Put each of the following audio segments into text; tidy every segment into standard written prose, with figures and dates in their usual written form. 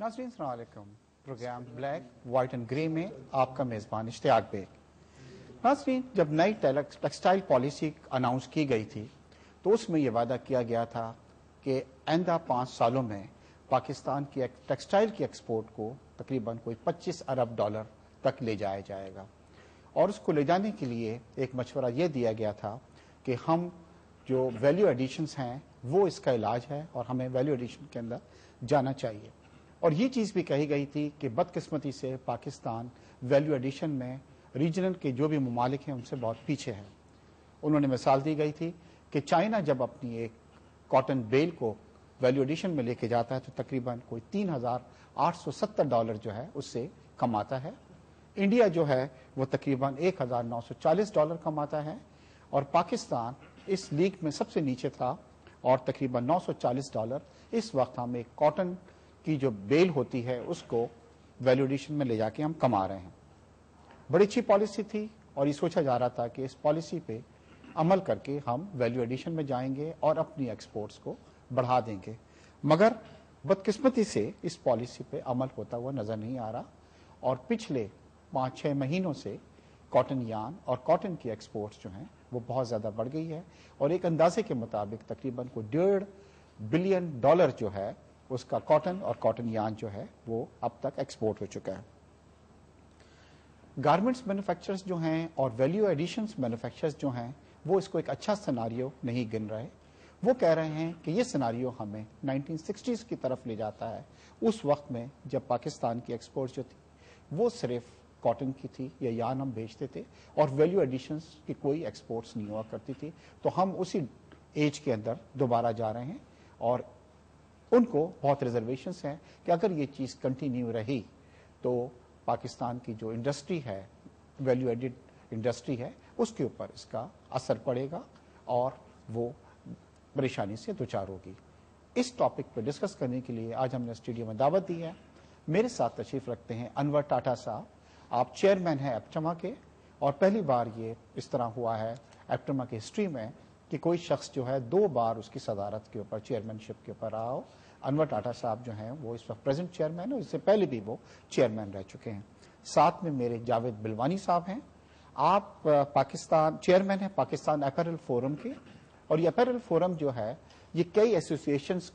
ناظرین السلام علیکم. پروگرام بلیک وائٹ اینڈ گرے میں آپ کا میزبان اشتیاق بیگ. ناظرین, جب نئی ٹیکسٹائل پالیسی اناؤنس کی گئی تھی تو اس میں یہ وعدہ کیا گیا تھا کہ آئندہ 5 سالوں میں پاکستان کی ٹیکسٹائل کی ایکسپورٹ کو تقریباً کوئی $25 ارب تک لے جایا جائے گا. اور اس کو لے جانے کے لیے ایک مشورہ یہ دیا گیا تھا کہ ہم جو ویلیو ایڈیشنز ہیں وہ اس کا علاج ہے اور ہمیں ویلیو ایڈیشن کے اندر جانا چاہیے. اور یہ چیز بھی کہی گئی تھی کہ بدقسمتی سے پاکستان ویلیو ایڈیشن میں ریجنل کے جو بھی ممالک ہیں ان سے بہت پیچھے ہے. انہوں نے مثال دی گئی تھی کہ چائنا جب اپنی ایک کاٹن بیل کو ویلیو ایڈیشن میں لے کے جاتا ہے تو تقریباً کوئی $3,870 جو ہے اس سے کماتا ہے. انڈیا جو ہے وہ تقریباً $1,940 کماتا ہے اور پاکستان اس لیگ میں سب سے نیچے تھا اور تقریباً $940 اس وقت ہم ایک کاٹن کی جو بیل ہوتی ہے اس کو ویلیو ایڈیشن میں لے جا کے ہم کما رہے ہیں. بڑی اچھی پالیسی تھی اور یہ سوچا جا رہا تھا کہ اس پالیسی پہ عمل کر کے ہم ویلیو ایڈیشن میں جائیں گے اور اپنی ایکسپورٹس کو بڑھا دیں گے. مگر بدقسمتی سے اس پالیسی پہ عمل ہوتا ہوا نظر نہیں آ رہا اور پچھلے 5-6 مہینوں سے کاٹن یارن اور کاٹن کی ایکسپورٹس جو ہیں وہ بہت زیادہ بڑھ گئی ہے اور ایک اندازے کے مطابق تقریباً کوئی $1.5 بلین جو ہے اس کا کاٹن اور کاٹن یارن جو ہے وہ اب تک ایکسپورٹ ہو چکا ہے. گارمنٹس مینوفیکچررز جو ہیں اور ویلیو ایڈیشنز مینوفیکچررز جو ہیں وہ اس کو ایک اچھا سیناریو نہیں گن رہے. وہ کہہ رہے ہیں کہ یہ سیناریو ہمیں 1960s کی طرف لے جاتا ہے, اس وقت میں جب پاکستان کی ایکسپورٹ جو تھی وہ صرف کاٹن کی تھی یا یارن ہم بیچتے تھے اور ویلیو ایڈیشنز کی کوئی ایکسپورٹس نہیں ہوا کرتی تھی. تو ہم اسی ایج کے اندر دوبارہ جا رہے ہیں اور ان کو بہت ریزرویشنز ہیں کہ اگر یہ چیز کنٹینیو رہی تو پاکستان کی جو انڈسٹری ہے, ویلیو ایڈڈ انڈسٹری ہے, اس کے اوپر اس کا اثر پڑے گا اور وہ پریشانی سے دوچار ہوگی. اس ٹاپک پہ ڈسکس کرنے کے لیے آج ہم نے اسٹوڈیو میں دعوت دی ہے. میرے ساتھ تشریف رکھتے ہیں انور ٹاٹا صاحب. آپ چیئرمین ہیں ایپٹما کے اور پہلی بار یہ اس طرح ہوا ہے ایپٹما کی ہسٹری میں کہ کوئی شخص جو ہے 2 بار اس کی صدارت کے اوپر چیئرمین شپ کے اوپر رہا ہو. انور ٹاٹا صاحب جو ہیں وہ اس وقت پریزنٹ چیئرمین اور اس سے پہلے بھی وہ چیئرمین رہ چکے ہیں. ساتھ میں میرے جاوید بلوانی صاحب ہیں. آپ پاکستان چیئرمین ہیں پاکستان اپیرل فورم کے اور یہ اپیرل فورم جو ہے یہ کئی ایسوسیشنز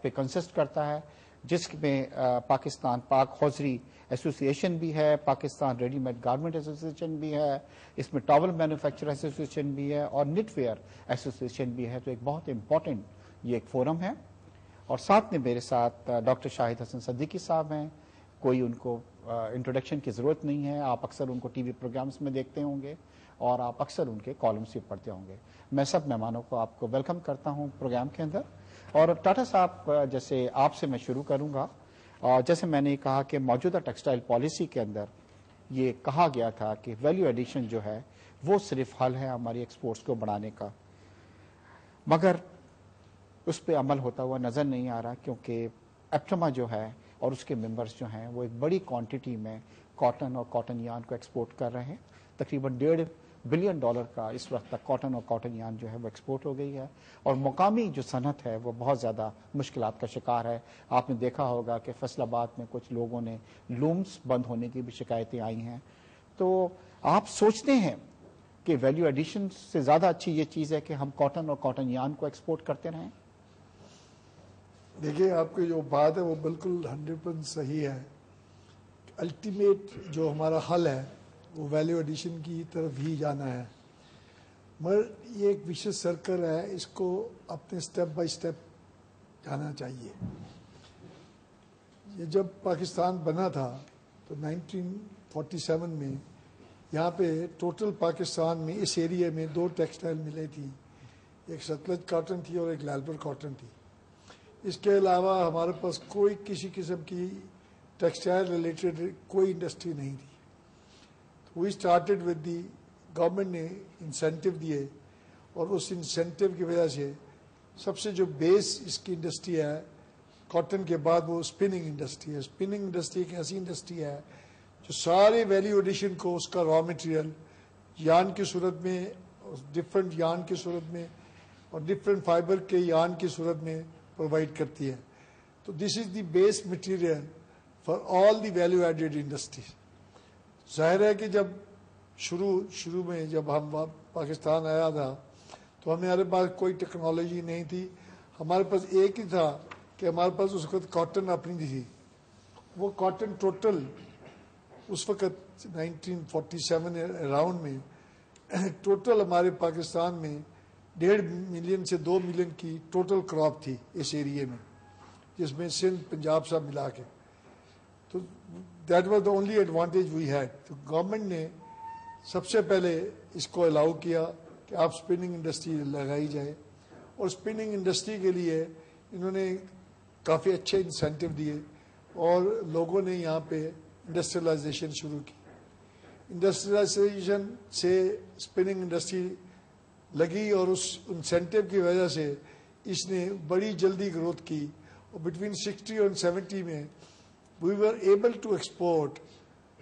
پہ کنسسٹ کرتا ہے جس میں پاکستان پاک حوزری ایسوسیشن بھی ہے, Pakistan ready made garment association بھی ہے, اس میں ٹاول مینوفیکچر ایسوسیشن بھی ہے اور نٹ ویئر ایسوسیشن بھی ہے. تو ایک بہت امپورٹنٹ یہ ایک فورم ہے. اور ساتھ میں میرے ساتھ ڈاکٹر شاہد حسن صدیقی صاحب ہیں. کوئی ان کو انٹروڈکشن کی ضرورت نہیں ہے, آپ اکثر ان کو ٹی وی پروگرامز میں دیکھتے ہوں گے اور آپ اکثر ان کے کالمز بھی پڑھتے ہوں گے. میں سب مہمانوں کو آپ کو ویلکم کرتا ہوں پروگرام کے اندر. اور ٹاٹا صاحب جیسے آپ سے میں شروع کروں گا. جیسے میں نے کہا کہ موجودہ ٹیکسٹائل پالیسی کے اندر یہ کہا گیا تھا کہ ویلیو ایڈیشن جو ہے وہ صرف حل ہے ہماری ایکسپورٹس کو بڑھانے کا, مگر اس پہ عمل ہوتا ہوا نظر نہیں آ رہا کیونکہ ایپٹما جو ہے اور اس کے ممبرز جو ہیں وہ ایک بڑی کوانٹٹی میں کاٹن اور کاٹن یارن کو ایکسپورٹ کر رہے ہیں. تقریباً $1.5 بلین کا اس وقت تک کاٹن اور کاٹن یارن جو ہے وہ ایکسپورٹ ہو گئی ہے اور مقامی جو صنعت ہے وہ بہت زیادہ مشکلات کا شکار ہے. آپ نے دیکھا ہوگا کہ فیصل آباد میں کچھ لوگوں نے لومز بند ہونے کی بھی شکایتیں آئی ہیں. تو آپ سوچتے ہیں کہ ویلیو ایڈیشن سے زیادہ اچھی یہ چیز ہے کہ ہم کاٹن اور کاٹن یارن کو ایکسپورٹ کرتے رہیں؟ دیکھیں, آپ کی جو بات ہے وہ بالکل 100% صحیح ہے. الٹیمیٹ جو ہمارا حل ہے وہ ویلیو ایڈیشن کی طرف ہی جانا ہے, مگر یہ ایک وشیس سرکل ہے, اس کو اپنے سٹیپ بائی سٹیپ جانا چاہیے. یہ جب پاکستان بنا تھا تو 1947 میں یہاں پہ ٹوٹل پاکستان میں اس ایریے میں 2 ٹیکسٹائل ملیں تھیں, ایک ستلج کاٹن تھی اور ایک لالپور کاٹن تھی. اس کے علاوہ ہمارے پاس کوئی کسی قسم کی ٹیکسٹائل ریلیٹڈ کوئی انڈسٹری نہیں تھی. We started with the government نے انسینٹو دیے اور اس انسینٹو کی وجہ سے سب سے جو بیس اس کی انڈسٹری ہے کاٹن کے بعد وہ اسپننگ انڈسٹری ہے. اسپننگ انڈسٹری ایک ایسی انڈسٹری ہے جو سارے ویلیو ایڈیشن کو اس کا را مٹیریل یارن کی صورت میں, ڈفرینٹ یارن کی صورت میں اور ڈفرینٹ فائبر کے یارن کی صورت میں پرووائڈ کرتی ہے. تو this is the base material for all the value added industries. ظاہر ہے کہ جب شروع میں جب ہم پاکستان آیا تھا تو ہمارے پاس کوئی ٹیکنالوجی نہیں تھی. ہمارے پاس ایک ہی تھا کہ ہمارے پاس اس وقت کاٹن اپنی تھی. وہ کاٹن ٹوٹل اس وقت 1947 اراؤنڈ میں ٹوٹل ہمارے پاکستان میں 1.5 ملین سے 2 ملین کی ٹوٹل کراپ تھی اس ایریے میں, جس میں سندھ پنجاب سب ملا کے. تو that was the only advantage we had. تو گورنمنٹ نے سب سے پہلے اس کو الاؤ کیا کہ آپ اسپننگ انڈسٹری لگائی جائے, اور اسپننگ انڈسٹری کے لیے انہوں نے کافی اچھے انسینٹیو دیے اور لوگوں نے یہاں پہ انڈسٹریلائزیشن شروع کی. انڈسٹریلائزیشن سے اسپننگ انڈسٹری لگی اور اس انسینٹیو کی وجہ سے اس نے بڑی جلدی گروتھ کی, اور بٹوین 60 اور 70 میں وی ور ایبل ٹو ایکسپورٹ.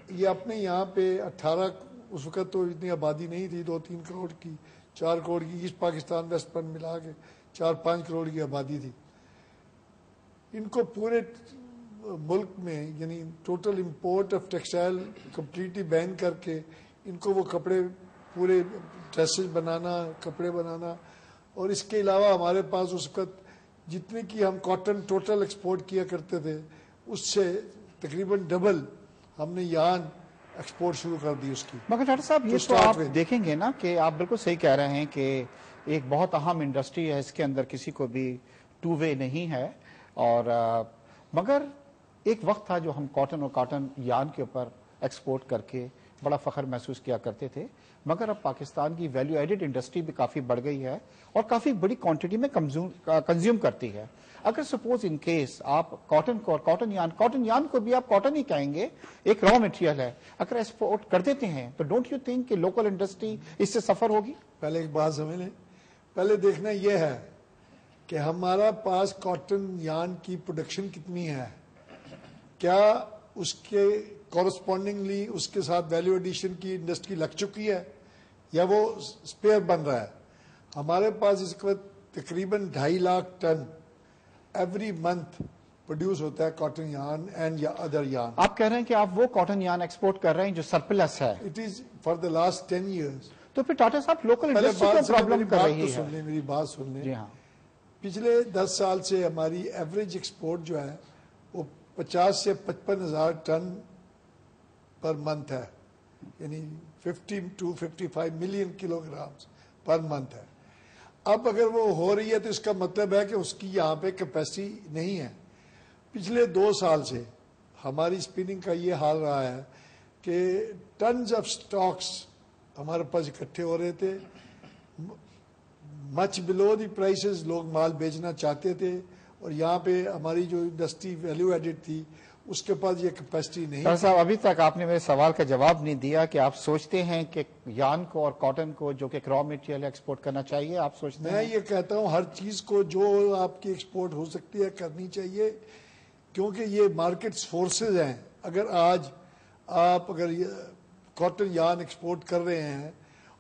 یہ اپنے یہاں پہ 18 اس وقت تو اتنی آبادی نہیں تھی, 2-3 کروڑ کی 4 کروڑ کی ایسٹ پاکستان ویسٹ پن ملا کے 4-5 کروڑ کی آبادی تھی. ان کو پورے ملک میں یعنی total import of textile completely ban کر کے ان کو وہ کپڑے پورے ڈریسز بنانا, کپڑے بنانا, اور اس کے علاوہ ہمارے پاس اس وقت جتنے کی ہم کاٹن ٹوٹل ایکسپورٹ کیا کرتے تھے اس سے تقریباً ڈبل ہم نے یارن ایکسپورٹ شروع کر دی اس کی. مگر ڈاکٹر صاحب یہ تو آپ دیکھیں گے نا کہ آپ بالکل صحیح کہہ رہے ہیں کہ ایک بہت اہم انڈسٹری ہے, اس کے اندر کسی کو بھی ٹو وے نہیں ہے, اور مگر ایک وقت تھا جو ہم کاٹن اور کاٹن یارن کے اوپر ایکسپورٹ کر کے بڑا فخر محسوس کیا کرتے تھے. مگر اب پاکستان کی ویلیو ایڈڈ انڈسٹری بھی کافی بڑھ گئی ہے اور کافی بڑی کوانٹٹی میں کنزیوم کرتی ہے. اگر سپوز ان کیس آپ کاٹن کو اور کاٹن یارن کو بھی آپ کاٹن ہی کہیں گے, ایک را مٹیریل ہے, اگر ایکسپورٹ کر دیتے ہیں تو ڈونٹ یو تھنک کہ لوکل انڈسٹری اس سے سفر ہوگی؟ پہلے ایک بات سمجھ لیں, پہلے دیکھنا یہ ہے کہ ہمارا پاس کاٹن یارن کی پروڈکشن کتنی ہے, کیا اس کے کورسپونڈنگلی اس کے ساتھ ویلیو ایڈیشن کی انڈسٹری لگ چکی ہے یا وہ اسپیئر بن رہا ہے. ہمارے پاس اس وقت تقریباً 2.5 lakh ton every month produce ہوتا ہے کاٹن یارن اینڈ یا ادر یارن. آپ کہہ رہے ہیں کہ آپ وہ کاٹن یارن ایکسپورٹ کر رہے ہیں جو سرپلس ہے. It is for the last 10 years. تو پھر ٹاٹا صاحب لوکل انڈسٹری کو پرابلم کر رہی ہے. میری بات سن لیں. جی ہاں, پچھلے 10 سال سے ہماری ایوریج ایکسپورٹ جو ہے وہ 50 سے 55 ہزار ٹن پر منتھ ہے, یعنی 50 to 55 million kilo grams per month ہے. اب اگر وہ ہو رہی ہے تو اس کا مطلب ہے کہ اس کی یہاں پہ کیپیسٹی نہیں ہے. پچھلے 2 سال سے ہماری اسپننگ کا یہ حال رہا ہے کہ ٹنز آف سٹاکس ہمارے پاس اکٹھے ہو رہے تھے, مچ بلو دی پرائسز لوگ مال بیچنا چاہتے تھے, اور یہاں پہ ہماری جو انڈسٹری ویلیو ایڈڈ تھی اس کے پاس یہ کیپیسٹی نہیں. ڈاکٹر صاحب ابھی تک آپ نے میرے سوال کا جواب نہیں دیا کہ آپ سوچتے ہیں کہ یارن کو اور کاٹن کو جو کہ را مٹیریل ایکسپورٹ کرنا چاہیے, آپ سوچتے ہیں؟ میں یہ کہتا ہوں ہر چیز کو جو آپ کی ایکسپورٹ ہو سکتی ہے کرنی چاہیے, کیونکہ یہ مارکیٹس فورسز ہیں. اگر آج آپ اگر کاٹن یارن ایکسپورٹ کر رہے ہیں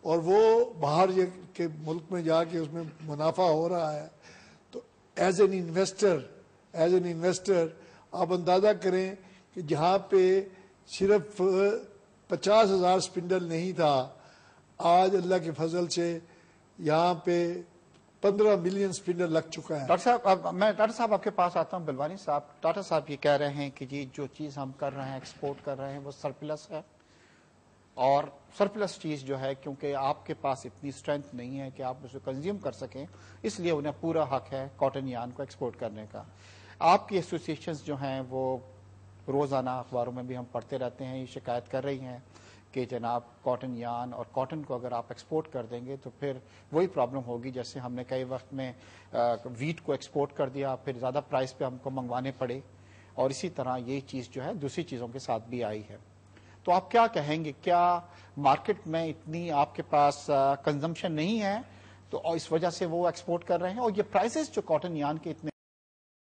اور وہ باہر کے ملک میں جا کے اس میں منافع ہو رہا ہے, تو ایز این انویسٹر آپ اندازہ کریں کہ جہاں پہ صرف 50,000 اسپنڈل نہیں تھا, آج اللہ کے فضل سے یہاں پہ 15 ملین اسپنڈل لگ چکا ہے. ڈاکٹر صاحب آپ کے پاس آتا ہوں. بلوانی صاحب, ڈاکٹر صاحب یہ کہہ رہے ہیں کہ جی جو چیز ہم کر رہے ہیں ایکسپورٹ کر رہے ہیں وہ سرپلس ہے, اور سرپلس چیز جو ہے کیونکہ آپ کے پاس اتنی اسٹرینتھ نہیں ہے کہ آپ اسے کنزیوم کر سکیں, اس لیے انہیں پورا حق ہے کاٹن یارن کو ایکسپورٹ کرنے کا. آپ کی ایسوسیشنز جو ہیں وہ روزانہ اخباروں میں بھی ہم پڑھتے رہتے ہیں, یہ شکایت کر رہی ہیں کہ جناب کاٹن یارن اور کاٹن کو اگر آپ ایکسپورٹ کر دیں گے تو پھر وہی پرابلم ہوگی جیسے ہم نے کئی وقت میں ویٹ کو ایکسپورٹ کر دیا, پھر زیادہ پرائس پہ ہم کو منگوانے پڑے, اور اسی طرح یہ چیز جو ہے دوسری چیزوں کے ساتھ بھی آئی ہے. تو آپ کیا کہیں گے, کیا مارکیٹ میں اتنی آپ کے پاس کنزمپشن نہیں ہے تو اس وجہ سے وہ ایکسپورٹ کر رہے ہیں, اور یہ پرائسز جو کاٹن یارن کے اتنے